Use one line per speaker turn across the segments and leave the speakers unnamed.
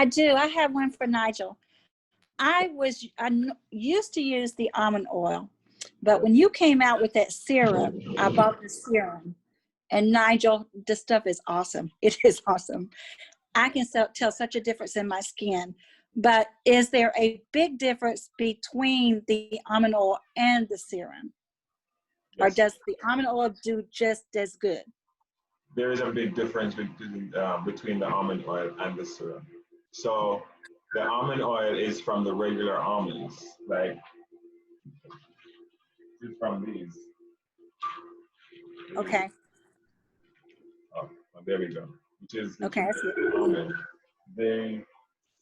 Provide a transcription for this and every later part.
I do. I have one for Nigel. Used to use the almond oil, but when you came out with that serum, I bought the serum. And Nigel, this stuff is awesome. It is awesome. I can tell such a difference in my skin. But is there a big difference between the almond oil and the serum? Or does the almond oil do just as good?
There is a big difference between the almond oil and the serum. So the almond oil is from the regular almonds, like it's from these.
Okay.
Oh, there we go. Which is
Okay.
the almond. The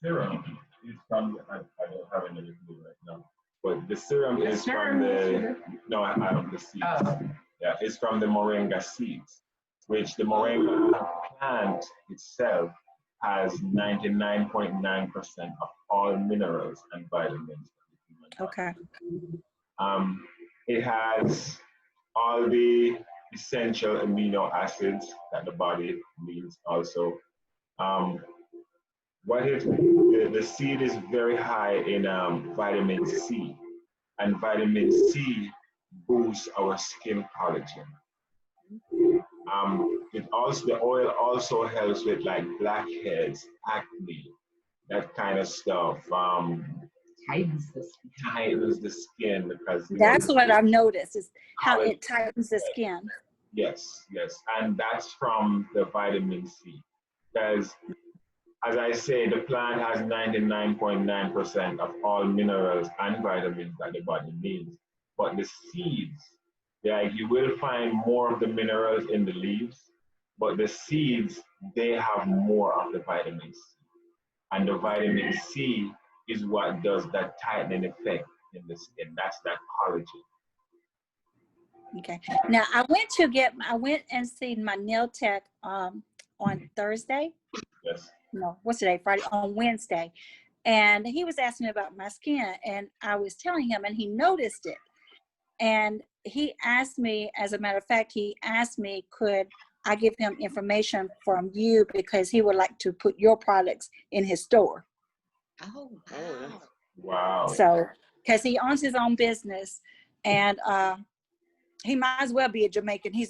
serum is from, I don't have any clue right now, but the serum is from the seeds. Yeah, it's from the moringa seeds, which the moringa plant itself has 99.9% of all minerals and vitamins.
Okay.
It has all the essential amino acids that the body needs also. The seed is very high in vitamin C, and vitamin C boosts our skin collagen. The oil also helps with like blackheads, acne, that kind of stuff. Tightens the skin because
that's what I've noticed is how it tightens the skin.
Yes, and that's from the vitamin C. Because as I say, the plant has 99.9% of all minerals and vitamins that the body needs. But the seeds, you will find more of the minerals in the leaves, but the seeds, they have more of the vitamin C. And the vitamin C is what does that tightening effect in the skin. That's that collagen.
Okay. Now I went and seen my nail tech on Thursday.
Yes.
No, what's today? Friday, on Wednesday. And he was asking me about my skin, and I was telling him, and he noticed it. And he asked me, as a matter of fact, could I give him information from you because he would like to put your products in his store.
Oh,
wow.
So, because he owns his own business, and he might as well be a Jamaican. He's